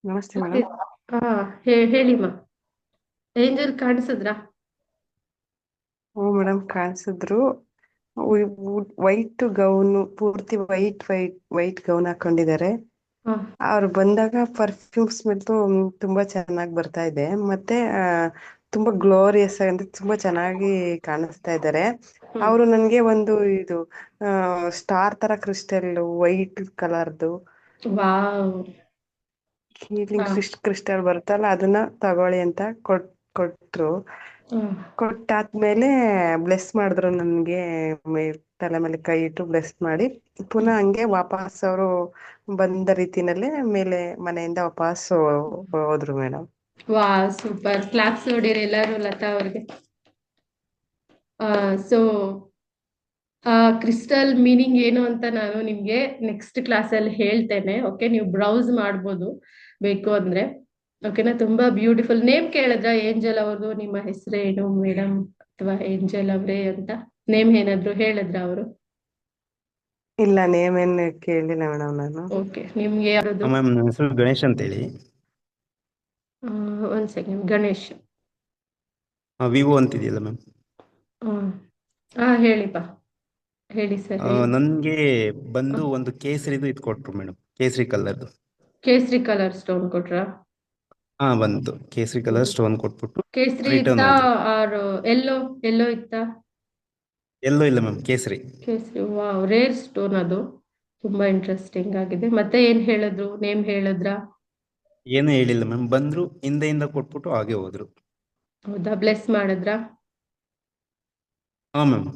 ನಮಸ್ತೆ ಮತ್ತೆ ಮೇಡಮ್. ಹಾ ಹೇಳಿಮ್ಮ. ಏಂಜಲ್ ಕಾಣಿಸಿದ್ರಾ? ಓ ಮೇಡಮ್ ಕಾಣಿಸಿದ್ರು. ವೈಟ್ ಗೌನ್, ಪೂರ್ತಿ ವೈಟ್ ವೈಟ್ ವೈಟ್ ಗೌನ್ ಹಾಕೊಂಡಿದ್ದಾರೆ. ಹಾ ಅವ್ರು ಬಂದಾಗ ಪರ್ಫ್ಯೂಮ್ ಸ್ಮೆಲ್ ತುಂಬಾ ಚೆನ್ನಾಗಿ ಬರ್ತಾ ಇದೆ. ಮತ್ತೆ ತುಂಬಾ ಗ್ಲೋರಿಯಸ್ ಆಗಿ ಅಂದ್ರೆ ತುಂಬಾ ಚೆನ್ನಾಗಿ ಕಾಣಿಸ್ತಾ ಇದ್ದಾರೆ. ಹ್ಮ್ ಅವರು ನನ್ಗೆ ಒಂದು ಇದು ಸ್ಟಾರ್ ತರ ಕ್ರಿಸ್ಟಲ್ ವೈಟ್ ಕಲರ್ದು ವಾವ್. ಹೀಲಿಂಗ್ ಹಾ ಕ್ರಿಸ್ಟಲ್ ಬರುತ್ತಲ್ಲ, ಅದನ್ನ ತಗೊಳ್ಳಿ ಅಂತ ಕೊಟ್ರು. ಹ್ಮ್ ಕೊಟ್ಟಾದ್ಮೇಲೆ ಬ್ಲೆಸ್ ಮಾಡಿದ್ರು ನನ್ಗೆ. ತಲೆ ಮೇಲೆ ಕೈ ಇಟ್ಟು ಬ್ಲೆಸ್ ಮಾಡಿ ಹ್ಮ್. ಪುನಃ ಹಂಗೆ ವಾಪಸ್ ಅವರು ಬಂದ ರೀತಿನಲ್ಲೇ ಮೇಲೆ ಮನೆಯಿಂದ ವಾಪಸ್ ಹೋದ್ರು ಮೇಡಮ್. ವಾ ಸೂಪರ್, ಕ್ಲಾಪ್ಸ್ ಹೊಡೀರಿ ಎಲ್ಲರೂ ಲತಾ ಅವ್ರಿಗೆ. ಸೊ ಕ್ರಿಸ್ಟಲ್ ಮೀನಿಂಗ್ ಏನು ಅಂತ ನಾನು ನಿಮ್ಗೆ ನೆಕ್ಸ್ಟ್ ಕ್ಲಾಸಲ್ಲಿ ಹೇಳ್ತೇನೆ. ಓಕೆ, ನೀವು ಬ್ರೌಸ್ ಮಾಡ್ಬೋದು ಬೇಕು ಅಂದ್ರೆ. ಓಕೆನಾ? ತುಂಬಾ ಬ್ಯೂಟಿಫುಲ್. ನೇಮ್ ಕೇಳಿದ್ರ ಏಂಜಲ್ ಅವ್ರದ್ದು? ನಿಮ್ಮ ಹೆಸರೇನು ಮೇಡಮ್ ಅಥವಾ ಏಂಜಲ್ ಅವ್ರೇ ಅಂತ ನೇಮ್ ಏನಾದ್ರು ಹೇಳಿದ್ರ ಅವರು? ಇಲ್ಲ, ನೇಮ್ ಏನ್ ಕೇಳಿಲ್ಲ ಮೇಡಮ್ ನಾನು. ಓಕೆ, ನಿಮ್ಗೆ ಯಾರದು? ಮ್ಯಾಮ್ ನನ್ನ ಹೆಸರು ಗಣೇಶ್ ಅಂತೇಳಿ. ಒಂದ್ ಸೆಕೆಂಡ್. ಗಣೇಶ್. ವಿವೋ ಅಂತಿದೆಯಲ್ಲ ಮ್ಯಾಮ್. ಹಾ ಹೇಳಿಪ್ಪ. ಹೇಳಿ ಸರ್, ಹೇಳಿ. ನನಗೆ ಬಂದು ಹ್ಮ್. ಒಂದು ಕೇಸರಿದು ಇದು ಕೊಟ್ರು ಮೇಡಮ್, ಕೇಸರಿ ಕಲರ್ದು. ಕೇಸರಿ ಕಲರ್ ಸ್ಟೋನ್ ಕೊಟ್ರಾ? ಬಂತು ಕೇಸರಿ ಕಲರ್ ಸ್ಟೋನ್ ಕೊಟ್ಬಿಟ್ಟು ಕೇಸರಿ ರಿಟರ್ನ್ ಇತ್ತಾ ಹೋದ್ರು. ಆರ್ ಎಲ್ಲೋ? ಎಲ್ಲೋ ಇತ್ತಾ? ಎಲ್ಲೋ ಇಲ್ಲ ಮ್ಯಾಮ್, ಕೇಸರಿ. ಕೇಸರಿ. ವಾವ್, ರೇರ್ ಸ್ಟೋನ್ ಅದು. ತುಂಬಾ ಇಂಟ್ರೆಸ್ಟಿಂಗ್ ಆಗಿದೆ. ಮತ್ತೆ ಏನ್ ಹೇಳಿದ್ರು? ನೇಮ್ ಹೇಳಿದ್ರ? ಏನೂ ಹೇಳಿಲ್ಲ ಮ್ಯಾಮ್, ಬಂದ್ರು ಹಿಂದೆಯಿಂದ ಕೊಟ್ಬಿಟ್ಟು ಹಾಗೆ ಹೋದ್ರು. ಹೌದಾ? ಬ್ಲೆಸ್ ಮಾಡಿದ್ರ? ಹಾ ಮ್ಯಾಮ್.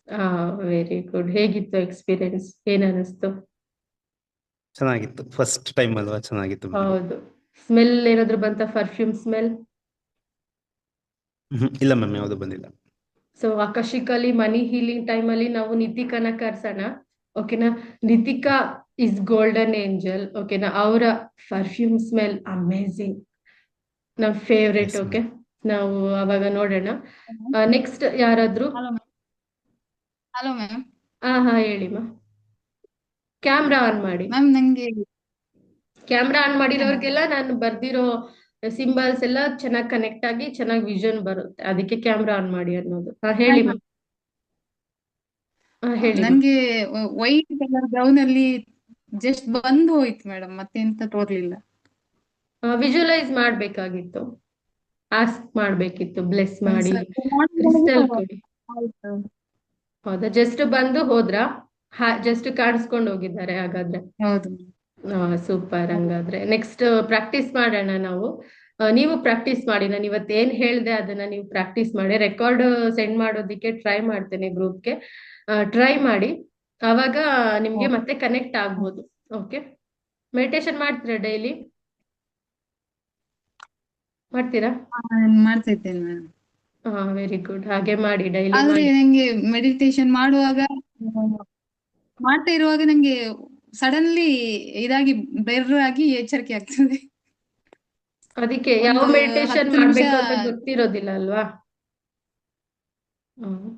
ಹಾ, ವೆರಿ ಗುಡ್. ಹೇಗಿತ್ತು ಎಕ್ಸ್ಪೀರಿಯನ್ಸ್? ಏನ್ ಅನಿಸ್ತು? ಚೆನ್ನಾಗಿತ್ತು, ಫಸ್ಟ್ ಟೈಮ್ ಅಲ್ವಾ, ಚೆನ್ನಾಗಿತ್ತು ಮೇಡಮ್. ಹೌದು. ಸ್ಮೆಲ್ ಏನಾದ್ರು ಬಂತ? Perfume smell? ಇಲ್ಲ ಮ್ಯಾಮ್, ಯಾವುದು ಬಂದಿಲ್ಲ. ಸೊ ಆಕಶಿಕಲಿ ಮನಿ ಹೀಲಿಂಗ್ ಟೈಮ್ ಅಲ್ಲಿ ನಾವು ನಿತಿಕನ ಕರ್ಸೋಣ. ಓಕೆನಾ? Nitika is golden angel. ಓಕೆನಾ? ಅವರ ಪರ್ಫ್ಯೂಮ್ ಸ್ಮೆಲ್ ಅಮೇಝಿಂಗ್, ನಮ್ ಫೇವ್ರೇಟ್. Yes okay, ma'am. ನಾವು ಅವಾಗ ನೋಡೋಣ. ನೆಕ್ಸ್ಟ್ ಯಾರಾದ್ರು? Hello ma'am. Hello ma'am. ಹಾ ಹೇಳಿಮ್ಮ. ಕ್ಯಾಮ್ರಾ ಆನ್ ಮಾಡಿ. ಮ್ಯಾಮ್ ನಂಗೆ ಕ್ಯಾಮ್ರಾ ಆನ್ ಮಾಡಿರೋರ್ಗೆಲ್ಲ ನಾನು ಬರ್ದಿರೋ ಸಿಂಬಲ್ಸ್ ಎಲ್ಲ ಚೆನ್ನಾಗಿ ಕನೆಕ್ಟ್ ಆಗಿ ಚೆನ್ನಾಗಿ ವಿಷನ್ ಬರುತ್ತೆ. ಅದಕ್ಕೆ ಕ್ಯಾಮ್ರಾ ಆನ್ ಮಾಡಿ ಅನ್ನೋದು. ಹೇಳಿಮ್ಮ. ಹೇಳಿಮ್ಮ. ನಂಗೆ ವೈಟ್ ಕಲರ್ ಗೌನ್ ಅಲ್ಲಿ ಜಸ್ಟ್ ಬಂದು ಹೋಯ್ತು ಮೇಡಮ್, ಮತ್ತೆ ಎಂತ ತೋರ್ಲಿಲ್ಲ. ವಿಜುವಲೈಸ್ ಮಾಡ್ಬೇಕಾಗಿತ್ತು, ಆಸ್ಕ್ ಮಾಡ್ಬೇಕಿತ್ತು, ಬ್ಲೆಸ್ ಮಾಡಿ ಸ್ವಲ್ಪ ಕ್ರಿಸ್ಟಲ್ ನೋಡಿದ್ರೆ ಕೊಡಿ. ಆಯ್ತು. ಹೌದಾ? ಜಸ್ಟ್ ಬಂದು ಹೋದ್ರಾ? ಜಸ್ಟ್ ಕಾಣಿಸ್ಕೊಂಡು ಹೋಗಿದ್ದಾರೆ ಹಾಗಾದ್ರೆ? ಹೌದು ಸೂಪರ್. ಮ್ಯಾಮ್. ಹಂಗಾದ್ರೆ ನೆಕ್ಸ್ಟ್ ಪ್ರಾಕ್ಟೀಸ್ ಮಾಡೋಣ ನಾವು. ನೀವು ಪ್ರಾಕ್ಟೀಸ್ ಮಾಡಿ. ನಾನು ಇವತ್ತು ಏನ್ ಹೇಳ್ದೆ ಅದನ್ನ ನೀವು ಪ್ರಾಕ್ಟೀಸ್ ಮಾಡಿ. ರೆಕಾರ್ಡ್ ಸೆಂಡ್ ಮಾಡೋದಿಕ್ಕೆ ಟ್ರೈ ಮಾಡ್ತೇನೆ ಗ್ರೂಪ್ಗೆ. ಟ್ರೈ ಮಾಡಿ, ಅವಾಗ ನಿಮ್ಗೆ ಮತ್ತೆ ಕನೆಕ್ಟ್ ಆಗ್ಬೋದು. ಓಕೆ? ಮೆಡಿಟೇಷನ್ ಮಾಡ್ತೀರಾ ಡೈಲಿ? ಮಾಡ್ತೀರಾ? ಮಾಡ್ತಾ ಇದ್ದೇನೆ ಮ್ಯಾಮ್. Very good. ಹಾಗೆ ಮಾಡಿ, ಡೈಲಿ ಆದ್ರೆ ಮಾಡಿ. ನಂಗೆ ಮೆಡಿಟೇಷನ್ ಮಾಡುವಾಗ ಮಾಡ್ತಾ ಇರುವಾಗ ನಂಗೆ ಸಡನ್ಲಿ ಇದಾಗಿ ಬೆರ್ರ್ ಆಗಿ ಎಚ್ಚರಿಕೆ ಆಗ್ತದೆ. ಅದಕ್ಕೆ ಯಾವ ಒಂದು ಮೆಡಿಟೇಷನ್ 10 ನಿಮಿಷ. ಮಾಡ್ಬೇಕು ಅಂತ ಗೊತ್ತಿರೋದಿಲ್ಲ ಅಲ್ವಾ? ಹ್ಮ್.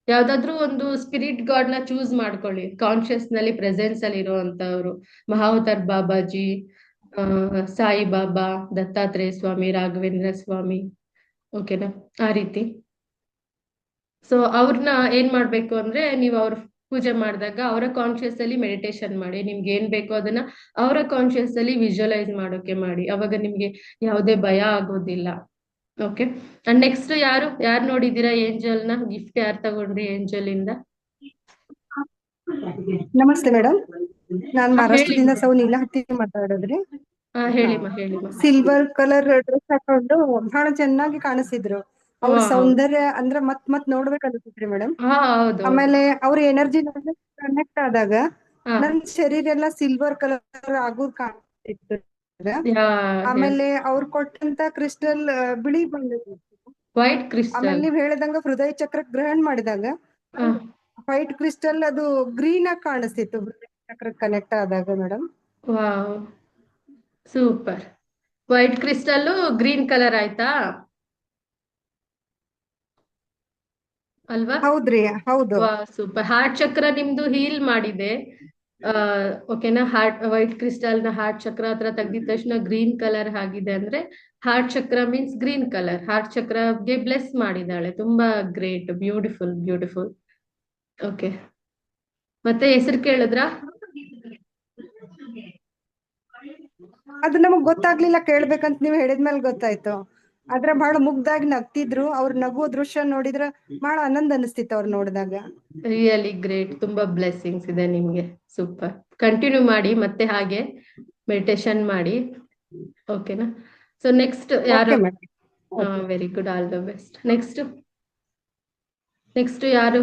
ಯಾವ್ದಾದ್ರು ಒಂದು ಸ್ಪಿರಿಟ್ ಗಾಡ್ ನ ಚೂಸ್ ಮಾಡ್ಕೊಳ್ಳಿ, ಕಾನ್ಶಿಯಸ್ ನಲ್ಲಿ ಪ್ರೆಸೆನ್ಸ್ ಅಲ್ಲಿ ಇರುವಂತವ್ರು. ಮಹಾವತಾರ್ ಬಾಬಾಜಿ, ಸಾಯಿ ಬಾಬಾ, ದತ್ತಾತ್ರೇಯ ಸ್ವಾಮಿ, ರಾಘವೇಂದ್ರ ಸ್ವಾಮಿ. ಓಕೆನಾ? ಆ ರೀತಿ. ಸೊ ಅವ್ರನ್ನ ಏನ್ ಮಾಡ್ಬೇಕು ಅಂದ್ರೆ, ನೀವು ಅವ್ರ ಪೂಜೆ ಮಾಡಿದಾಗ ಅವರ ಕಾನ್ಶಿಯಸ್ ಅಲ್ಲಿ ಮೆಡಿಟೇಷನ್ ಮಾಡಿ. ನಿಮ್ಗೆ ಏನ್ ಬೇಕೋ ಅದನ್ನ ಅವರ ಕಾನ್ಶಿಯಸ್ ಅಲ್ಲಿ ವಿಜುವಲೈಸ್ ಮಾಡೋಕೆ ಮಾಡಿ. ಅವಾಗ ನಿಮ್ಗೆ ಯಾವುದೇ ಭಯ ಆಗೋದಿಲ್ಲ. ಓಕೆ? ಅಂಡ್ ನೆಕ್ಸ್ಟ್ ಯಾರು ಯಾರು ನೋಡಿದೀರಾ ಏಂಜಲ್ ನ? ಗಿಫ್ಟ್ ಯಾರು ತಗೊಂಡ್ರಿ ಏಂಜಲ್ ಇಂದ? ನಮಸ್ತೆ ಮೇಡಮ್. ನಾನ್ ಹೇಳಿ. ಮಹಾರಾಷ್ಟ್ರದಿಂದ ಸೌನಿಲ ಹತ್ತಿ ಮಾತಾಡೋದ್ರಿ. ಹೇಳಿಮ್ಮ, ಹೇಳಿಮ್ಮ. ಸಿಲ್ವರ್ ಕಲರ್ ಡ್ರೆಸ್ ಹಾಕೊಂಡು ಬಹಳ ಚೆನ್ನಾಗಿ ಕಾಣಿಸಿದ್ರು. ಅವ್ರ ವಾವ್. ಸೌಂದರ್ಯ ಅಂದ್ರೆ ಮತ್ ನೋಡ್ಬೇಕು ಅನ್ಸುತ್ರಿ ಮೇಡಮ್. ಹೌದೌದು. ಆಮೇಲೆ ಅವ್ರ ಎನರ್ಜಿ ಕನೆಕ್ಟ್ ಆದಾಗ ಹಾ. ನನ್ ಶರೀರ ಎಲ್ಲ ಸಿಲ್ವರ್ ಕಲರ್ ಆಗೋದ್ ಕಾಣಿಸ್ತಿತ್ತು. ಯಾ. ಆಮೇಲೆ ಅವ್ರು ಕೊಟ್ಟಂತ ಕ್ರಿಸ್ಟಲ್ ಬಿಳಿ ಬಣ್ಣದ್ದು. ವೈಟ್ ಆಮೇಲೆ ಕ್ರಿಸ್ಟಲ್. ನೀವ್ ಹೇಳಿದಂಗ ಹೃದಯ ಚಕ್ರ ಗ್ರಹಣ ಮಾಡಿದಾಗ ವೈಟ್ ಕ್ರಿಸ್ಟಲ್ ಅದು ಗ್ರೀನ್ ಆಗಿ ಕಾಣಿಸ್ತಿತ್ತು ಹೃದಯ ಚಕ್ರ ಕನೆಕ್ಟ್ ಆದಾಗ madam. Wow, super. White crystal green colour ಆಯ್ತಾ ಅಲ್ವಾ? ಹೌದ್ರಿ, ಹೌದು. ವಾ ಸೂಪರ್. ಹಾರ್ಟ್ ಚಕ್ರ ನಿಮ್ದು ಹೀಲ್ ಮಾಡಿದೆ. ಓಕೆನಾ. ವೈಟ್ ಕ್ರಿಸ್ಟಲ್ ನ ಹಾರ್ಟ್ ಚಕ್ರ ಹತ್ರ ತೆಗ್ದಿದ ತಕ್ಷಣ ಗ್ರೀನ್ ಕಲರ್ ಆಗಿದೆ ಅಂದ್ರೆ heart chakra means green colour. Heart ಚಕ್ರಗೆ ಬ್ಲೆಸ್ ಮಾಡಿದಾಳೆ. ತುಂಬಾ ಗ್ರೇಟ್, ಬ್ಯೂಟಿಫುಲ್ ಬ್ಯೂಟಿಫುಲ್. ಓಕೆ, ಮತ್ತೆ ಹೆಸರು ಕೇಳಿದ್ರಾ? ಅದು ನಮಗ್ ಗೊತ್ತಾಗ್ಲಿಲ್ಲ, ಕೇಳ್ಬೇಕಂತ ನೀವ್ ಹೇಳಿದ್ಮೇಲೆ ಗೊತ್ತಾಯ್ತು. ಆದ್ರೆ ಬಹಳ ಮುಗ್ದಾಗಿ ನಗ್ತಿದ್ರು. ಅವ್ರ ನಗುವ ದೃಶ್ಯ ನೋಡಿದ್ರ ಬಹಳ ಆನಂದ ಅನಿಸ್ತಿತ್ತು ಅವ್ರು ನೋಡಿದಾಗ. Really great. ತುಂಬಾ ಬ್ಲೆಸ್ಸಿಂಗ್ಸ್ ಇದೆ ನಿಮ್ಗೆ. ಸೂಪರ್. ಕಂಟಿನ್ಯೂ ಮಾಡಿ ಮತ್ತೆ ಹಾಗೆ ಮೆಡಿಟೇಷನ್ ಮಾಡಿ. ಓಕೆನಾ. ಸೊ ನೆಕ್ಸ್ಟ್ ಯಾರು? Okay madam. Very good, all the best. Next ಯಾರು?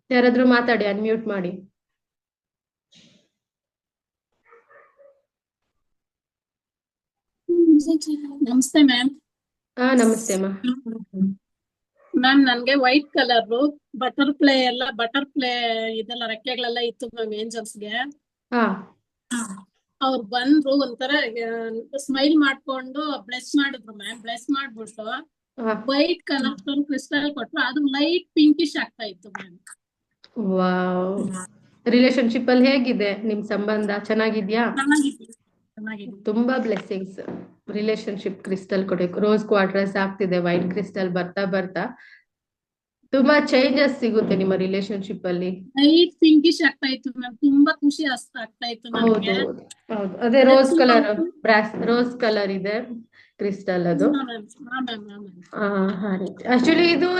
ಯಾರಾದ್ರೂ ಮಾತಾಡಿ, ಅನ್ಮ್ಯೂಟ್ ಮಾಡಿ. ನಮಸ್ತೆ ಮ್ಯಾಮ್. ನಮಸ್ತೆ ಅಮ್ಮ. ಮ್ಯಾಮ್ ನನ್ಗೆ ವೈಟ್ ಕಲರ್ ಬಟರ್ಫ್ಲೈ ಇದೆಲ್ಲ ರೆಕ್ಕೆಗಳೆಲ್ಲ ಇತ್ತು ಮ್ಯಾಮ್ ಏಂಜಲ್ಸ್ಗೆ. ಹಾ ಅವ್ರು ಬಂದ್ರು, ಒಂಥರ ಸ್ಮೈಲ್ ಮಾಡ್ಕೊಂಡು ಬ್ಲೆಸ್ ಮಾಡಿದ್ರು ಮ್ಯಾಮ್. ಬ್ಲೆಸ್ ಮಾಡ್ಬಿಟ್ಟು ವೈಟ್ ಕಲರ್ ಕ್ರಿಸ್ಟಲ್ ಕೊಟ್ರು. ಅದು ಲೈಟ್ ಪಿಂಕಿಶ್ ಆಗ್ತಾ ಇತ್ತು ಮ್ಯಾಮ್. ವಾವ್. ರಿಲೇಶನ್ಶಿಪ್ ಅಲ್ಲಿ ಹೇಗಿದೆ ನಿಮ್ ಸಂಬಂಧ? ಚೆನ್ನಾಗಿದ್ಯಾ? ಚೆನ್ನಾಗಿದೆ. ತುಂಬಾ ಬ್ಲೆಸ್ಸಿಂಗ್ಸ್. ರಿಲೇಶನ್ಶಿಪ್ ಕ್ರಿಸ್ಟಲ್ ಕೊಡಬೇಕು. ರೋಸ್ ಕ್ವಾರ್ಟರ್ಸ್ ಆಗ್ತಿದೆ. ವೈಟ್ ಕ್ರಿಸ್ಟಲ್ ಬರ್ತಾ ಬರ್ತಾ ತುಂಬಾ ಚೇಂಜಸ್ ಸಿಗುತ್ತೆ ನಿಮ್ಮ ರಿಲೇಶನ್ಶಿಪ್ ಅಲ್ಲಿ. ಲೈಟ್ ಪಿಂಕಿಶ್ ಆಗ್ತಾ ಇತ್ತು ಮ್ಯಾಮ್. ತುಂಬಾ ಖುಷಿ ಆಗ್ತಾ ಇತ್ತು ಹೌದು ನಮ್ಗೆ. ಹೌದು. ಅದೇ ರೋಸ್ ಕಲರ್, ರೋಸ್ ಕಲರ್ ಇದೆ ಕ್ರಿಸ್ಟಲ್ ಅದು. ಆಕ್ಚುಲಿ ಇದು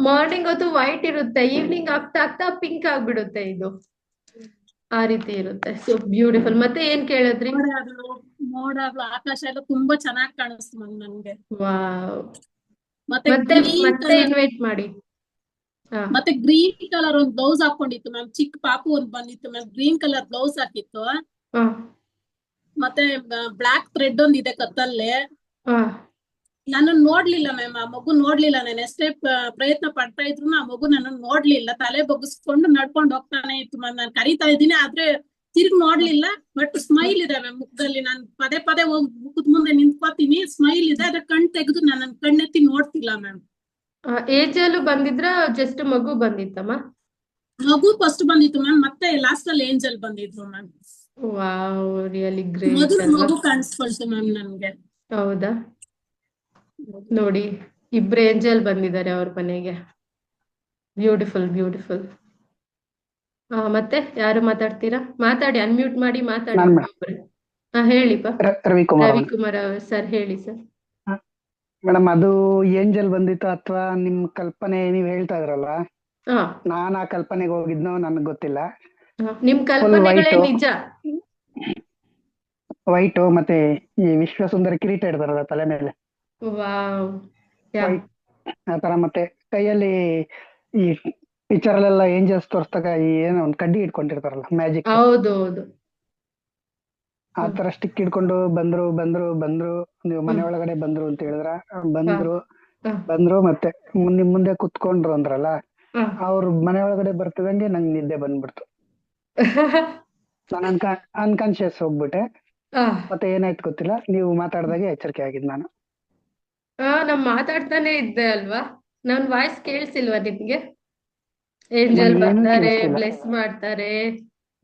ಮಾರ್ನಿಂಗ್ ಹೊತ್ತು ವೈಟ್ ಇರುತ್ತೆ, ಈವ್ನಿಂಗ್ ಆಗ್ತಾ ಆಗ್ತಾ ಪಿಂಕ್ ಆಗ್ಬಿಡುತ್ತೆ. ಇದು ಆ ರೀತಿ ಇರುತ್ತೆ. So beautiful. ಮತ್ತೆ ಏನ್ ಕೇಳಿದ್ರಿ? ಮೋಡ ಆಕಾಶ ಎಲ್ಲ ತುಂಬಾ ಚೆನ್ನಾಗಿ ಕಾಣಿಸ್ತು ಮ್ಯಾಮ್ ನನ್ಗೆ. ವಾವ್. ಮತ್ತೆ ಮತ್ತೆ ಇನ್ವೈಟ್ ಮಾಡಿ. ಮತ್ತೆ ಗ್ರೀನ್ ಕಲರ್ ಒಂದ್ ಬ್ಲೌಸ್ ಹಾಕೊಂಡಿತ್ತು ಮ್ಯಾಮ್. ಚಿಕ್ಕ ಪಾಪು ಒಂದ್ ಬಂದಿತ್ತು ಮ್ಯಾಮ್, ಗ್ರೀನ್ ಕಲರ್ ಬ್ಲೌಸ್ ಹಾಕಿತ್ತು. ಮತ್ತೆ ಬ್ಲಾಕ್ ಥ್ರೆಡ್ ಒಂದ್ ಇದೆ ಕತ್ತಲ್ಲೇ. ನಾನು ನೋಡ್ಲಿಲ್ಲ ಮ್ಯಾಮ್, ಆ ಮಗು ನೋಡ್ಲಿಲ್ಲ. ನಾನು ಎಷ್ಟೇ ಪ್ರಯತ್ನ ಪಡ್ತಾ ಇದ್ರು ಆ ಮಗು ನನ್ನ ನೋಡ್ಲಿಲ್ಲ. ತಲೆ ಬಗ್ಗಿಸ್ಕೊಂಡು ನಡ್ಕೊಂಡು ಹೋಗ್ತಾನೆ ಇತ್ತು ಮ್ಯಾಮ್. ನಾನು ಕರೀತಾ ಇದ್ದೀನಿ ಆದ್ರೆ ತಿರ್ಗಿ ನೋಡ್ಲಿಲ್ಲ. ಬಟ್ ಸ್ಮೈಲ್ ಇದೆ ಮ್ಯಾಮ್ ಮುಖದಲ್ಲಿ. ನಾನು ಪದೇ ಪದೇ ಹೋಗಿ ಮುಖದ ಮುಂದೆ ನಿಂತ್ಕೋತೀನಿ, ಸ್ಮೈಲ್ ಇದೆ. ಅದ್ರ ಕಣ್ ತೆಗೆದು ನನ್ನ ಕಣ್ಣೆತ್ತಿ ನೋಡ್ತಿಲ್ಲ ಮ್ಯಾಮ್. ಏಜ್ ಅಲ್ಲೂ ಬಂದಿದ್ರ? ಜಸ್ಟ್ ಮಗು ಬಂದಿತ್ತಮ್ಮ? ಮಗು ಫಸ್ಟ್ ಬಂದಿತ್ತು ಮ್ಯಾಮ್, ಮತ್ತೆ ಲಾಸ್ಟ್ ಅಲ್ಲಿ ಏಂಜಲ್ ಬಂದಿದ್ರು ಮ್ಯಾಮ್. Wow, really great. ಮೊದಲು ಮಗು ಕಾಣಿಸ್ಕೊಳ್ತು ಮ್ಯಾಮ್ ನನ್ಗೆ. ಹೌದಾ? ನೋಡಿ, ಇಬ್ರು ಏಂಜಲ್ ಬಂದಿದ್ದಾರೆ ಅವ್ರ ಮನೆಗೆ. Beautiful beautiful. ಮತ್ತೆ ಯಾರು ಮಾತಾಡ್ತೀರಾ? ಮಾತಾಡಿ, ಅನ್ಮ್ಯೂಟ್ ಮಾಡಿ ಮಾತಾಡಿ. ಹೇಳಿಪ್ಪ. ರವಿಕುಮಾರ್ ಸರ್, ಹೇಳಿ ಸರ್. ಮೇಡಮ್, ಅದು ಏಂಜಲ್ ಬಂದಿತ್ತು ಅಥವಾ ನಿಮ್ ಕಲ್ಪನೆ ನೀವ್ ಹೇಳ್ತಾ ಇದ್ರಲ್ಲ, ನಾನ್ ಆ ಕಲ್ಪನೆಗೆ ಹೋಗಿದ್ನೋ ನನಗ್ ಗೊತ್ತಿಲ್ಲ. ನಿಮ್ ಕಲ್ಪನೆಗಳೇ ನಿಜ. ವೈಟ್ ಮತ್ತೆ ಈ ವಿಶ್ವಸುಂದರಿ ಕಿರೀಟ ಇಡ್ತಾರಲ್ಲ ತಲೆ ಮೇಲೆ, ವಾವ್, ವೈಟ್ ಆತರ. ಮತ್ತೆ ಕೈಯಲ್ಲಿ ಈ ಪಿಕ್ಚರ್ ಅಲ್ಲೆಲ್ಲ ಏಂಜಲ್ಸ್ ತೋರಿಸ್ದಾಗ ಈ ಏನೋ ಒಂದ್ ಕಡ್ಡಿ ಇಟ್ಕೊಂಡಿರ್ತಾರಲ್ಲ, ಮ್ಯಾಜಿಕ್, ಹೌದೌದು, ಆತರ ಸ್ಟಿಕ್ ಇಟ್ಕೊಂಡು ಬಂದ್ರು ನೀವು ಮನೆ ಒಳಗಡೆ ಬಂದ್ರು ಅಂತ ಹೇಳಿದ್ರ. ಬಂದ್ರು ಮತ್ತೆ ನಿಮ್ ಮುಂದೆ ಕುತ್ಕೊಂಡ್ರು ಅಂದ್ರಲ್ಲ, ಅವ್ರ ಮನೆ ಒಳಗಡೆ ಬರ್ತಿದಂಗೆ ನಂಗೆ ನಿದ್ದೆ ಬಂದ್ಬಿಡ್ತು. ನಾನು ಅನ್ಕಾನ್ಶಿಯಸ್ ಹೋಗ್ಬಿಟ್ಟೆ. ಮತ್ತೆ ಏನಾಯ್ತು ಗೊತ್ತಿಲ್ಲ, ನೀವು ಮಾತಾಡ್ದಾಗೆ ಎಚ್ಚರಿಕೆ ಆಗಿದ್ ನಾನು. ನಾನ್ ಮಾತಾಡ್ತಾನೆ ಇದ್ದೆ ಅಲ್ವಾ? ನನ್ ವಾಯ್ಸ್ ಕೇಳಿಸಿಲ್ವಾ ನಿಮ್ಗೆ? ಏಂಜಲ್ ಬರ್ತಾರೆ, ಬ್ಲೆಸ್ ಮಾಡ್ತಾರೆ,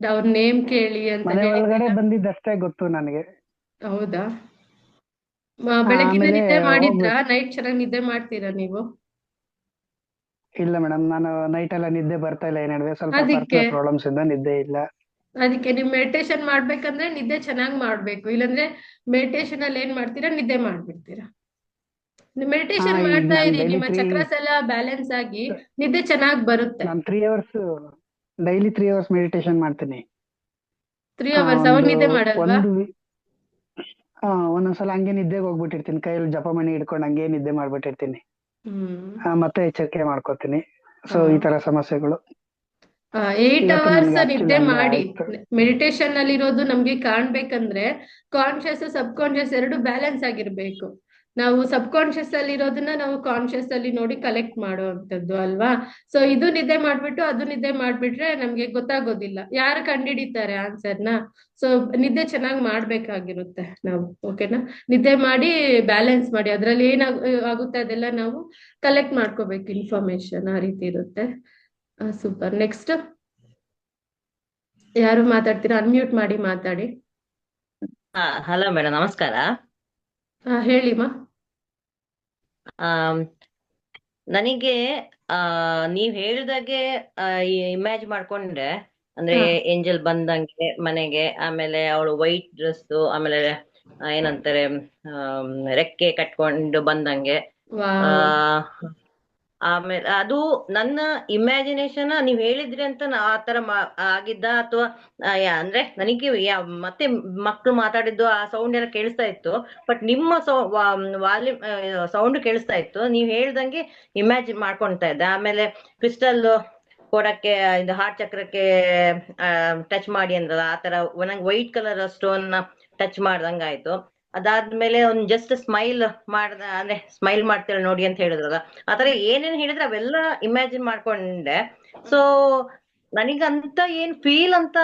ಅವ್ರ ನೇಮ್ ಕೇಳಿ ಅಂತ ಮನೆ ಒಳಗಡೆ ಬಂದಿದ್ದಷ್ಟೇ ಗೊತ್ತು ನನಗೆ. ಹೌದಾ? ಬೆಳಗಿನ ನಿದ್ದೆ ಮಾಡಿದ್ರಾ? ನೈಟ್ ಚೆನ್ನಾಗಿ ನಿದ್ದೆ ಮಾಡ್ತೀರಾ ನೀವು? ಇಲ್ಲ ಮೇಡಮ್, ನಾನು ನೈಟ್ ಎಲ್ಲ ನಿದ್ದೆ ಬರ್ತಾ ಇಲ್ಲ. ಈ ನಡುವೆ ಸ್ವಲ್ಪ ಪರ್ಸನಲ್ ಪ್ರಾಬ್ಲಮ್ಸ್ ಇಂದ ನಿದ್ದೆ ಇಲ್ಲ. ಅದಕ್ಕೆ ನೀವು ಮೆಡಿಟೇಷನ್ ಮಾಡ್ಬೇಕಂದ್ರೆ ನಿದ್ದೆ ಚೆನ್ನಾಗಿ ಮಾಡ್ಬೇಕು. ಇಲ್ಲಾಂದ್ರೆ ಮೆಡಿಟೇಷನ್ ಅಲ್ಲಿ ಏನ್ ಮಾಡ್ತೀರಾ, ನಿದ್ದೆ ಮಾಡ್ಬಿಡ್ತೀರಾ. ಮೆಡಿಟೇಷನ್ ಮಾಡ್ತಾ ಇರಿ, ನಿಮ್ಮ ಚಕ್ರಸ್ ಎಲ್ಲ ಬ್ಯಾಲೆನ್ಸ್ ಆಗಿ ನಿದ್ದೆ ಚೆನ್ನಾಗಿ ಬರುತ್ತೆ. ನಾನು ಡೈಲಿ 3 ಅವರ್ಸ್ ಮೆಡಿಟೇಷನ್ ಮಾಡ್ತೀನಿ. 3 ಅವರ್ಸ್ ಅವಾಗ ನಿದ್ದೆ ಮಾಡಲ್ವಾ? ಒಂದೊಂದ್ಸಲ ಹಂಗೆ ನಿದ್ದೆಗೆ ಹೋಗ್ಬಿಟ್ಟಿರ್ತೀನಿ, ಕೈಯಲ್ಲಿ ಜಪಮಣಿ ಹಿಡ್ಕೊಂಡು ಹಂಗೆ ನಿದ್ದೆ ಮಾಡ್ಬಿಟ್ಟಿರ್ತೀನಿ. ಮತ್ತೆ ಎಚ್ಚರಿಕೆ ಮಾಡ್ಕೋತೀನಿ. ಸೊ ಈ ತರ ಸಮಸ್ಯೆಗಳು. 8 ಅವರ್ಸ್ ನಿದ್ದೆ ಮಾಡಿ. ಮೆಡಿಟೇಷನ್ ಅಲ್ಲಿ ಇರೋದು ನಮ್ಗೆ ಕಾಣ್ಬೇಕಂದ್ರೆ ಕಾನ್ಶಿಯಸ್ ಸಬ್ ಕಾನ್ಶಿಯಸ್ ಎರಡು ಬ್ಯಾಲೆನ್ಸ್ ಆಗಿರ್ಬೇಕು. ನಾವು ಸಬ್ ಕಾನ್ಶಿಯಸ್ ಅಲ್ಲಿ ಇರೋದನ್ನ ನಾವು ಕಾನ್ಶಿಯಸ್ ಅಲ್ಲಿ ನೋಡಿ ಕಲೆಕ್ಟ್ ಮಾಡುವಂತದ್ದು ಅಲ್ವಾ? ಸೊ ಇದು ನಿದ್ದೆ ಮಾಡ್ಬಿಟ್ಟು ಅದು ನಿದ್ದೆ ಮಾಡ್ಬಿಟ್ರೆ ನಮ್ಗೆ ಗೊತ್ತಾಗೋದಿಲ್ಲ. ಯಾರು ಕಂಡಿಡಿತಾರೆ ಆನ್ಸರ್ನ? ಸೊ ನಿದ್ದೆ ಚೆನ್ನಾಗಿ ಮಾಡ್ಬೇಕಾಗಿರುತ್ತೆ ನಾವು. ಓಕೆನಾ? ನಿದ್ದೆ ಮಾಡಿ ಬ್ಯಾಲೆನ್ಸ್ ಮಾಡಿ, ಅದ್ರಲ್ಲಿ ಏನಾಗುತ್ತೆ ಅದೆಲ್ಲ ನಾವು ಕಲೆಕ್ಟ್ ಮಾಡ್ಕೋಬೇಕು ಇನ್ಫಾರ್ಮೇಶನ್. ಆ ರೀತಿ ಇರುತ್ತೆ. ಸೂಪರ್. ನೆಕ್ಸ್ಟ್ ಯಾರು ಮಾತಾಡ್ತೀರಾ? ಅನ್ಮ್ಯೂಟ್ ಮಾಡಿ ಮಾತಾಡಿ. ಹಲೋ ಮೇಡಮ್, ನಮಸ್ಕಾರ. ಹೇಳಿಮ್ಮ. ಆಮ್, ನನಗೆ ನೀವ್ ಹೇಳಿದಾಗೆ ಇಮ್ಯಾಜ್ ಮಾಡ್ಕೊಂಡ್ರೆ, ಅಂದ್ರೆ ಹಾ. ಏಂಜಲ್ ಬಂದಂಗೆ ಮನೆಗೆ, ಆಮೇಲೆ ಅವಳು ವೈಟ್ ಡ್ರೆಸ್, ಆಮೇಲೆ ಏನಂತಾರೆ ರೆಕ್ಕೆ ಕಟ್ಕೊಂಡು ಬಂದಂಗೆ. ಆ ವಾವ್. ಆಮೇಲೆ ಅದು ನನ್ನ ಇಮ್ಯಾಜಿನೇಷನ್ ನೀವ್ ಹೇಳಿದ್ರಿ ಅಂತ ಆತರ ಆಗಿದ್ದ, ಅಥವಾ ಅಂದ್ರೆ ನನಗೆ ಮತ್ತೆ ಮಕ್ಳು ಮಾತಾಡಿದ್ದು ಆ ಸೌಂಡ್ ಎಲ್ಲ ಕೇಳಿಸ್ತಾ ಇತ್ತು. ಬಟ್ ನಿಮ್ಮ ವಾಲ್ಯೂಮ್ ಸೌಂಡ್ ಕೇಳಿಸ್ತಾ ಇತ್ತು. ನೀವ್ ಹೇಳ್ದಂಗೆ ಇಮ್ಯಾಜಿನ್ ಮಾಡ್ಕೊಳ್ತಾ ಇದ್ದೆ. ಆಮೇಲೆ ಕ್ರಿಸ್ಟಲ್ ಕೊಡಕ್ಕೆ, ಇದು ಹಾರ್ಟ್ ಚಕ್ರಕ್ಕೆ ಟಚ್ ಮಾಡಿ ಅಂದ್ರಲ್ಲ, ಆತರ ನಂಗೆ ವೈಟ್ ಕಲರ್ ಸ್ಟೋನ್ ಟಚ್ ಮಾಡ್ದಂಗಾಯ್ತು. ಅದಾದ್ಮೇಲೆ ಒಂದ್ ಜಸ್ಟ್ ಸ್ಮೈಲ್ ಮಾಡ್ದ, ಅಂದ್ರೆ ಸ್ಮೈಲ್ ಮಾಡ್ತೇವೆ ನೋಡಿ ಅಂತ ಹೇಳಿದ್ರಲ್ಲ, ಆತರ ಏನೇನ್ ಹೇಳಿದ್ರೆ ಅವೆಲ್ಲ ಇಮ್ಯಾಜಿನ್ ಮಾಡ್ಕೊಂಡೆ. ಸೊ ನನಗಂತ ಏನ್ ಫೀಲ್ ಅಂತ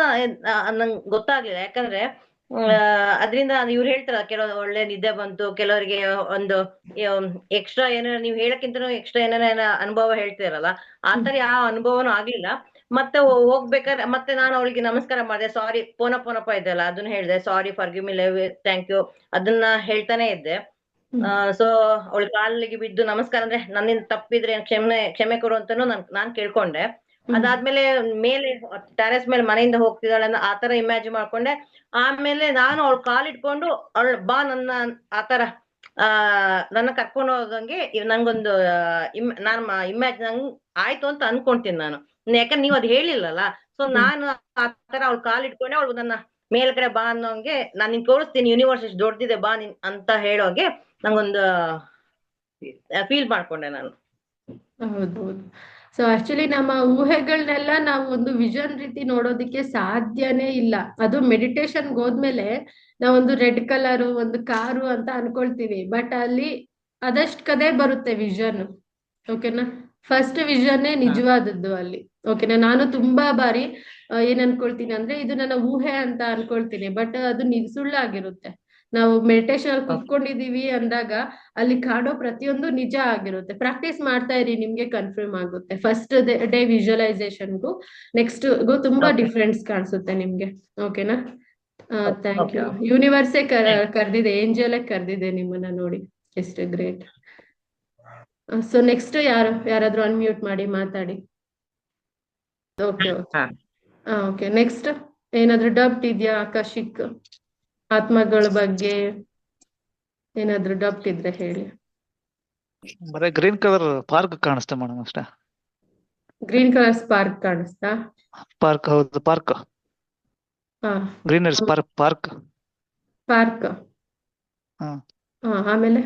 ನಂಗೆ ಗೊತ್ತಾಗ್ಲಿಲ್ಲ. ಯಾಕಂದ್ರೆ ಅದ್ರಿಂದ ಇವ್ರು ಹೇಳ್ತಾರ, ಕೆಲವು ಒಳ್ಳೆ ನಿದ್ದೆ ಬಂತು, ಕೆಲವರಿಗೆ ಒಂದು ಎಕ್ಸ್ಟ್ರಾ ಏನಾರ, ನೀವ್ ಹೇಳಕ್ಕಿಂತ ಎಕ್ಸ್ಟ್ರಾ ಏನಾರ ಅನುಭವ ಹೇಳ್ತಿರಲ್ಲ, ಆತರ ಯಾವ ಅನುಭವನೂ ಆಗ್ಲಿಲ್ಲ. ಮತ್ತೆ ಹೋಗ್ಬೇಕಾದ್ರೆ ಮತ್ತೆ ನಾನು ಅವಳಿಗೆ ನಮಸ್ಕಾರ ಮಾಡಿದೆ, ಸಾರಿ ಪೋನಪ್ಪ ಇದೆಯಲ್ಲ ಅದನ್ನ ಹೇಳಿದೆ, sorry, forgive me, love, thank you, ಅದನ್ನ ಹೇಳ್ತಾನೆ ಇದ್ದೆ. ಸೊ ಅವಳ ಕಾಲಿಗೆ ಬಿದ್ದು ನಮಸ್ಕಾರ, ಅಂದ್ರೆ ನನ್ನಿಂದ ತಪ್ಪಿದ್ರೆ ಕ್ಷಮೆ ಕೊಡು ಅಂತಾನು ನಾನ್ ಕೇಳ್ಕೊಂಡೆ. ಅದಾದ್ಮೇಲೆ ಮೇಲೆ ಟೆರೆಸ್ ಮೇಲೆ ಮನೆಯಿಂದ ಹೋಗ್ತಿದ್ದಾಳೆ ಆತರ ಇಮ್ಯಾಜಿನ್ ಮಾಡ್ಕೊಂಡೆ. ಆಮೇಲೆ ನಾನು ಅವಳ ಕಾಲಿಟ್ಕೊಂಡು ಅವಳ ಬಾ ನನ್ನ ಆತರ ನನ್ನ ಕರ್ಕೊಂಡು ಹೋಗಂಗೆ ನಂಗೊಂದು ನಾನು ನಂಗ್ ಆಯ್ತು ಅಂತ ಅನ್ಕೊಂತೀನಿ ನಾನು. ಯಾಕಂದ್ರೆ ನೀವ್ ಅದ್ ಹೇಳಿಲ್ಲಲ್ಲ, ಸೊ ನಾನು ಆತರ ಅವಳ ಕಾಲಿಟ್ಕೊಂಡೆ ಅವಳು ನನ್ನ ಮೇಲ್ಗಡೆ ಬಾ ಅನ್ನೋಂಗೆ, ನಾನು ನಿನ್ ತೋರಿಸ್ತೀನಿ ಯೂನಿವರ್ಸ್ ಎಷ್ಟು ದೊಡ್ಡದಿದೆ ಬಾ ಅಂತ ಹೇಳೋಗೆ ನಂಗೊಂದು ಫೀಲ್ ಮಾಡ್ಕೊಂಡೆ ನಾನು. ಹೌದೌದು. ಸೊ ಆಕ್ಚುಲಿ ನಮ್ಮ ಊಹೆಗಳನ್ನೆಲ್ಲ ನಾವು ಒಂದು ವಿಷನ್ ರೀತಿ ನೋಡೋದಕ್ಕೆ ಸಾಧ್ಯನೇ ಇಲ್ಲ. ಅದು ಮೆಡಿಟೇಷನ್ಗೆ ಹೋದ್ಮೇಲೆ ನಾವೊಂದು ರೆಡ್ ಕಲರು, ಒಂದು ಕಾರು ಅಂತ ಅನ್ಕೊಳ್ತೀವಿ, ಬಟ್ ಅಲ್ಲಿ ಅದಷ್ಟು ಕದೇ ಬರುತ್ತೆ ವಿಷನ್. ಓಕೆನಾ? ಫಸ್ಟ್ ವಿಷನ್ನೇ ನಿಜವಾದದ್ದು ಅಲ್ಲಿ. ಓಕೆನಾ? ನಾನು ತುಂಬಾ ಬಾರಿ ಏನ್ ಅನ್ಕೊಳ್ತೀನಿ ಅಂದ್ರೆ, ಇದು ನನ್ನ ಊಹೆ ಅಂತ ಅನ್ಕೊಳ್ತೀನಿ, ಬಟ್ ಅದು ಸುಳ್ಳಾಗಿರುತ್ತೆ. ನಾವು ಮೆಡಿಟೇಷನ್ ಅಲ್ಲಿ ಕುತ್ಕೊಂಡಿದೀವಿ ಅಂದಾಗ ಅಲ್ಲಿ ಕಾಣೋ ಪ್ರತಿಯೊಂದು ನಿಜ ಆಗಿರುತ್ತೆ. ಪ್ರಾಕ್ಟೀಸ್ ಮಾಡ್ತಾ ಇರಿ, ನಿಮ್ಗೆ ಕನ್ಫರ್ಮ್ ಆಗುತ್ತೆ. ಫಸ್ಟ್ ಡೇ ವಿಜುವಲೈಸೇಷನ್ಗೂ ನೆಕ್ಸ್ಟ್ ಗು ತುಂಬಾ ಡಿಫ್ರೆನ್ಸ್ ಕಾಣಿಸುತ್ತೆ ನಿಮ್ಗೆ. ಓಕೆನಾ? Thank you. ಯೂನಿವರ್ಸೇ ಕರ್ದಿದೆ, ಏಂಜಲೇ ಕರ್ದಿದೆ ನಿಮ್ಮನ್ನ ನೋಡಿ. ಎಷ್ಟು ಗ್ರೇಟ್. ಸೊ ನೆಕ್ಸ್ಟ್ ಯಾರಾದ್ರೂ ಅನ್ಮ್ಯೂಟ್ ಮಾಡಿ ಮಾತಾಡಿ. Okay okay. ಓಕೆ, ನೆಕ್ಸ್ಟ್ ಏನಾದ್ರೂ ಡೌಟ್ ಇದೆಯಾ? ಆಕಾಶಿಕ್ ಆತ್ಮಗಳ ಬಗ್ಗೆ ಏನಾದ್ರೂ ಡೌಟ್ ಇದ್ರೆ ಹೇಳಿ. ಬರೀ ಗ್ರೀನ್ ಕಲರ್ ಪಾರ್ಕ್ ಕಾಣಿಸ್ತಾ ಮೇಡಮ್ ಅಷ್ಟೇ. ಗ್ರೀನ್ ಕಲರ್ ಸ್ಪಾರ್ಕ್ ಕಾಣಿಸ್ತಾ? ಪಾರ್ಕ್, ಹೌದು ಪಾರ್ಕ್, ಗ್ರೀನರಿ ಪಾರ್ಕ್. ಪಾರ್ಕ್ ಆಮೇಲೆ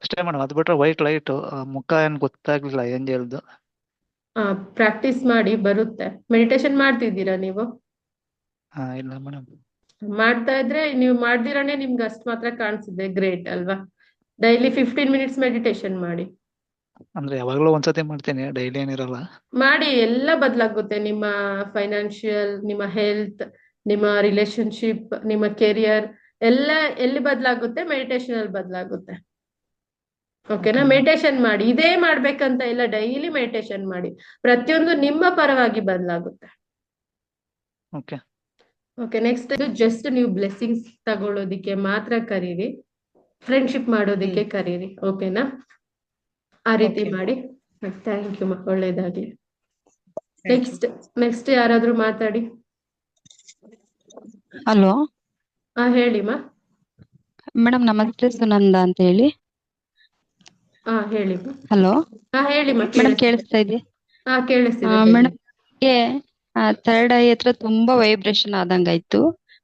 ಅಷ್ಟೇ ಮೇಡಮ್. ಅದು ಬಿಟ್ರೆ ವೈಟ್ ಲೈಟ್, ಮುಖ ಏನ್ ಗೊತ್ತಾಗ್ಲಿಲ್ಲ ಏಂಜಲ್ದು. ಪ್ರಾಕ್ಟೀಸ್ ಮಾಡಿ ಬರುತ್ತೆ. ಮೆಡಿಟೇಷನ್ ಮಾಡ್ತಿದ್ದೀರಾ ನೀವು? ಇಲ್ಲ ಮೇಡಮ್. ಮಾಡ್ತಾ ಇದ್ರೆ, ನೀವು ಮಾಡ್ದಿರಾನೆ ನಿಮ್ಗೆ ಅಷ್ಟು ಮಾತ್ರ ಕಾಣಿಸಿದೆ, ಗ್ರೇಟ್ ಅಲ್ವಾ? ಡೈಲಿ 15 ಮಿನಿಟ್ಸ್ ಮೆಡಿಟೇಷನ್ ಮಾಡಿ. ಅಂದ್ರೆ ಯಾವಾಗ್ಲೂ ಒಂದ್ಸತಿ ಮಾಡ್ತೀನಿ, ಡೈಲಿ ಏನಿರಲ್ಲ. ಮಾಡಿ, ಎಲ್ಲ ಬದಲಾಗುತ್ತೆ. ನಿಮ್ಮ ಫೈನಾನ್ಷಿಯಲ್, ನಿಮ್ಮ ಹೆಲ್ತ್, ನಿಮ್ಮ ರಿಲೇಶನ್ಶಿಪ್, ನಿಮ್ಮ ಕೆರಿಯರ್ ಎಲ್ಲ ಎಲ್ಲಿ ಬದಲಾಗುತ್ತೆ? ಮೆಡಿಟೇಷನ್ ಅಲ್ಲಿ ಬದಲಾಗುತ್ತೆ. ಓಕೆನಾ? ಮೆಡಿಟೇಷನ್ ಮಾಡಿ, ಇದೇ ಮಾಡ್ಬೇಕಂತ ಇಲ್ಲ, ಡೈಲಿ ಮೆಡಿಟೇಷನ್ ಮಾಡಿ, ಪ್ರತಿಯೊಂದು ನಿಮ್ಮ ಪರವಾಗಿ ಬದಲಾಗುತ್ತೆ. ಓಕೆ ಓಕೆ, ನೆಕ್ಸ್ಟ್ ಜಸ್ಟ್ ನೀವು ಬ್ಲೆಸ್ಸಿಂಗ್ಸ್ ತಗೊಳ್ಳೋದಿಕ್ಕೆ ಮಾತ್ರ ಕರೀರಿ, ಫ್ರೆಂಡ್ಶಿಪ್ ಮಾಡೋದಿಕ್ಕೆ ಕರೀರಿ. ಓಕೆನಾ? ಆ ರೀತಿ ಮಾಡಿ. ಥ್ಯಾಂಕ್ ಯು, ಒಳ್ಳೇದಾಗ್ಲಿ. ನೆಕ್ಸ್ಟ್ ಯಾರಾದ್ರೂ ಮಾತಾಡಿ. ಹಲೋ ಹೇಳಿಮ್ಮ. ಮೇಡಮ್ ನಮಸ್ತೆ, ಸುನಂದ ಅಂತ ಹೇಳಿ. ಹೇಳಿಮ್ಮ. ಹಲೋ ಹೇಳಿಮ್ಮ. ಮೇಡಮ್ ಕೇಳಿಸ್ತಾ ಇದೆಯಾ? ಕೇಳಿಸ್ತಿದೆ ಮೇಡಮ್, ಥರ್ಡ್ ಐ ಹತ್ರ ತುಂಬಾ ವೈಬ್ರೇಷನ್ ಆದಂಗಾಯ್ತು,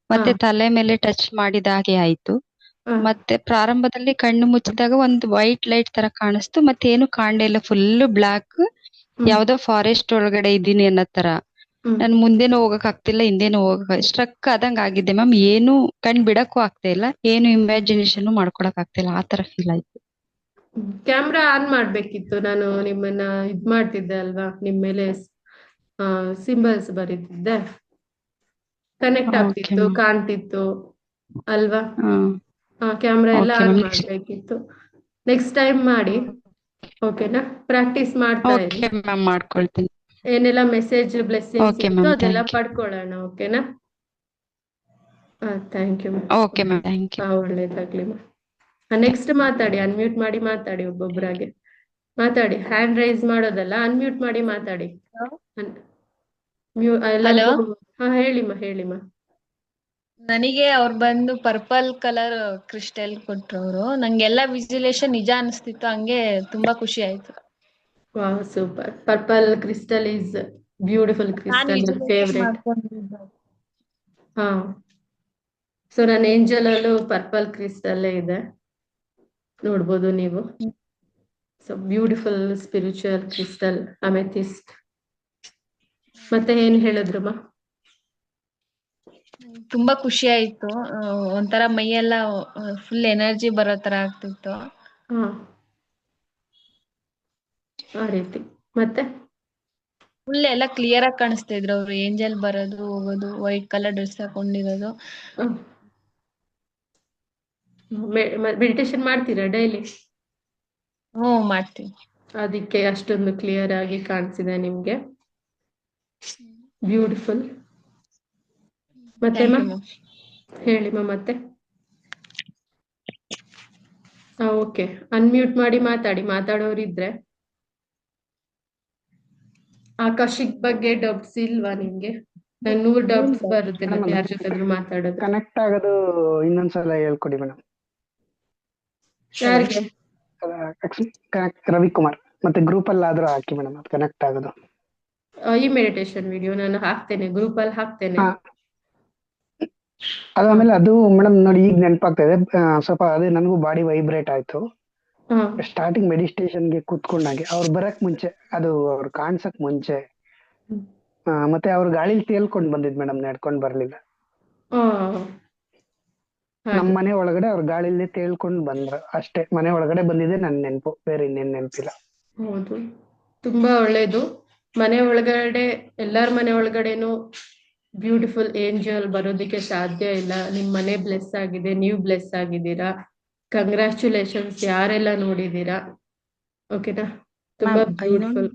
ಮತ್ತೆ ತಲೆ ಮೇಲೆ ಟಚ್ ಮಾಡಿದ ಹಾಗೆ ಆಯ್ತು. ಮತ್ತೆ ಪ್ರಾರಂಭದಲ್ಲಿ ಕಣ್ಣು ಮುಚ್ಚಿದಾಗ ಒಂದು ವೈಟ್ ಲೈಟ್ ತರ ಕಾಣಿಸ್ತು, ಮತ್ತೆ ಏನು ಕಾಣಲೇ ಇಲ್ಲ, ಫುಲ್ ಬ್ಲಾಕ್, ಯಾವ್ದೋ ಫಾರೆಸ್ಟ್ ಒಳಗಡೆ ಇದ್ದೀನಿ ಅನ್ನೋ ತರ. ನನ್ ಮುಂದೆನೂ ಹೋಗಕ್ ಆಗ್ತಿಲ್ಲ, ಹಿಂದೆನೂ ಹೋಗಕ್ ಸ್ಟ್ರಕ್ ಆದಂಗ ಆಗಿದೆ ಮ್ಯಾಮ್. ಏನು ಕಣ್ ಬಿಡಕ್ಕೂ ಆಗ್ತಾ ಇಲ್ಲ, ಏನು ಇಮ್ಯಾಜಿನೇಷನ್ ಮಾಡ್ಕೊಳಕ್ ಆಗ್ತಿಲ್ಲ, ಆ ತರ ಫೀಲ್ ಆಯ್ತು. ಕ್ಯಾಮ್ರಾ ಆನ್ ಮಾಡ್ಬೇಕಿತ್ತು. ನಾನು ನಿಮ್ಮನ್ನ ಇದ್ ಮಾಡ್ತಿದ್ದೆ ಅಲ್ವಾ, ನಿಮ್ ಮೇಲೆ ಸಿಂಬಲ್ಸ್ ಬರೀತಿದ್ದೆ, ಕನೆಕ್ಟ್ ಆಗ್ತಿತ್ತು, ಕಾಣ್ತಿತ್ತು ಅಲ್ವಾ? ಕ್ಯಾಮ್ರಾ ಎಲ್ಲ ಆನ್ ಮಾಡ್ಬೇಕಿತ್ತು. ನೆಕ್ಸ್ಟ್ ಟೈಮ್ ಮಾಡಿ. ಓಕೆನಾ? ಪ್ರಾಕ್ಟೀಸ್ ಮಾಡ್ತಾ ಇರಿ. ಮಾಡ್ಕೊಳ್ತೀನಿ. ಏನೆಲ್ಲ ಮೆಸೇಜ್ ಬ್ಲೆಸ್ಸಿಂಗ್ಸ್ ಓಕೆ ಇತ್ತು ಮ್ಯಾಮ್, ಅದೆಲ್ಲ ಥ್ಯಾಂಕ್ ಯು. ಪಡ್ಕೊಳ್ಳೋಣ. ಓಕೆನಾ? Thank you okay ma'am, thank you. ಒಳ್ಳೇದಾಗ್ಲಿ ನೆಕ್ಸ್ಟ್ ಮಾತಾಡಿ, ಅನ್ಮ್ಯೂಟ್ ಮಾಡಿ ಮಾತಾಡಿ, ಒಬ್ಬೊಬ್ಬರಾಗೆ ಮಾತಾಡಿ. ಹ್ಯಾಂಡ್ ರೈಸ್ ಮಾಡೋದಲ್ಲ, ಅನ್ಮ್ಯೂಟ್ ಮಾಡಿ ಮಾತಾಡಿ. ಎಲ್ಲರಿಗೂ ಹೇಳಿಮ್ಮ. ನನಗೆ ಅವ್ರು ಬಂದು ಪರ್ಪಲ್ ಕಲರ್ ಕ್ರಿಸ್ಟಲ್ ಕೊಟ್ರು ಅವರು. ನಂಗೆಲ್ಲ ವಿಜುಲೇಷನ್ ನಿಜ ಅನಿಸ್ತಿತ್ತು, ಹಂಗೆ ತುಂಬಾ ಖುಷಿ ಆಯ್ತು. Wow, super. Purple crystal is beautiful ನಾನ್ ಕ್ರಿಸ್ಟಲ್, ವಿಜುಲೇಷನ್ ಫೇವ್ರೇಟ್. ಮಾಡ್ಕೊಂಡಿದ್ದು. ಹಾ, ಸೊ ನನ್ನ ಏಂಜಲ್ ಅಲ್ಲೂ ಪರ್ಪಲ್ ಕ್ರಿಸ್ಟಲ್ಲೇ ಇದೆ, ನೋಡ್ಬೋದು ನೀವು. So beautiful spiritual crystal amethyst. ಮತ್ತೆ ಏನ್ ಹೇಳಿದ್ರಮ್ಮ? ತುಂಬಾ ಖುಷಿ ಆಯ್ತು. ಒಂಥರ ಮೈಯೆಲ್ಲ ಫುಲ್ ಎನರ್ಜಿ ಬರೋ ತರ ಆಗ್ತಿತ್ತು. ಹಾ, ಆ ರೀತಿ. ಮತ್ತೆ ಫುಲ್ ಎಲ್ಲ ಕ್ಲಿಯರ್ ಆಗಿ ಕಾಣಿಸ್ತಾ ಇದ್ರು ಅವ್ರು. ಏಂಜಲ್ ಬರೋದು ಹೋಗೋದು, ವೈಟ್ ಕಲರ್ ಡ್ರೆಸ್ ಹಾಕೊಂಡಿರೋದು. ಮೆಡಿಟೇಷನ್ ಮಾಡ್ತೀರಾ ಡೈಲಿ? ಮಾಡ್ತೀನಿ. ಅದಕ್ಕೆ ಅಷ್ಟೊಂದು ಕ್ಲಿಯರ್ ಆಗಿ ಕಾಣಿಸಿದೆ ನಿಮ್ಗೆ. ಬ್ಯೂಟಿಫುಲ್. ಮತ್ತೆ ಹೇಳಿಮ್ಮ. ಮತ್ತೆ ಓಕೆ, ಅನ್ಮ್ಯೂಟ್ ಮಾಡಿ ಮಾತಾಡಿ, ಮಾತಾಡೋರಿದ್ರೆ. ಆಕಾಶಿಕ್ ಬಗ್ಗೆ ಡೌಟ್ಸ್ ಇಲ್ವಾ ನಿಮ್ಗೆ? 100 ಡೌಟ್ಸ್ ಬರುತ್ತೆ ನಮ್ಗೆ ಯಾರ ಜೊತೆ ಮಾತಾಡೋದು. ಕನೆಕ್ಟ್ ಆಗೋದು ಇನ್ನೊಂದ್ಸಲ ಹೇಳ್ಕೊಡಿ ಮೇಡಮ್. ಯಾರಿಗೆ? ರವಿಕುಮಾರ್. ಮತ್ತೆ ಗ್ರೂಪ್ ಅಲ್ಲಿ ಆದ್ರೂ ಹಾಕಿ ಮೇಡಮ್, ಅದು ಕನೆಕ್ಟ್ ಆಗೋದು. ಈ ಮೆಡಿಟೇಷನ್ ವಿಡಿಯೋ ನಾನು ಹಾಕ್ತೇನೆ, ಗ್ರೂಪ್ ಅಲ್ಲಿ ಹಾಕ್ತೇನೆ. ಅದಾದ್ಮೇಲೆ ಅದು ಮೇಡಮ್ ನೋಡಿ, ಈಗ ನೆನಪಾಗ್ತಾ ಇದೆ ಸ್ವಲ್ಪ. ಅದೇ ನನಗೂ ಬಾಡಿ ವೈಬ್ರೇಟ್ ಆಯ್ತು ಸ್ಟಾರ್ಟಿಂಗ್ ಮೆಡಿಟೇಷನ್ಗೆ ಕೂತ್ಕೊಂಡಾಗೆ. ಅವ್ರು ಬರಕ್ ಮುಂಚೆ, ಅದು ಅವ್ರು ಕಾಣ್ಸಕ್ ಮುಂಚೆ. ಮತ್ತೆ ಅವ್ರು ಗಾಳಿಲಿ ತೇಲ್ಕೊಂಡ್ ಬಂದಿದ್ ಮೇಡಮ್, ನಡ್ಕೊಂಡ್ ಬರ್ಲಿಲ್ಲ. ನಮ್ ಮನೆ ಒಳಗಡೆ ಅವ್ರ ಗಾಳಿಲಿ ತೇಲ್ಕೊಂಡ್ ಬಂದ್ರು ಅಷ್ಟೇ. ಮನೆ ಒಳಗಡೆ ಬಂದಿದೆ ನನ್ ನೆನ್ಪು, ಬೇರೆ ಇನ್ನೇನ್ ನೆನ್ಪಿಲ್ಲ. ಹೌದು, ತುಂಬಾ ಒಳ್ಳೇದು. ಮನೆ ಒಳಗಡೆ, ಎಲ್ಲಾರ ಮನೆ ಒಳಗಡೆನು ಬ್ಯೂಟಿಫುಲ್ ಏಂಜಲ್ ಬರೋದಕ್ಕೆ ಸಾಧ್ಯ ಇಲ್ಲ. ನಿಮ್ ಮನೆ ಬ್ಲೆಸ್ ಆಗಿದೆ, ನೀವು ಬ್ಲೆಸ್ ಆಗಿದ್ದೀರಾ. ಕಂಗ್ರ್ಯಾಚುಲೇಷನ್ಸ್ ಯಾರೆಲ್ಲ ನೋಡಿದೀರಾ. ಓಕೆನಾ? ತುಂಬಾ ಬ್ಯೂಟಿಫುಲ್.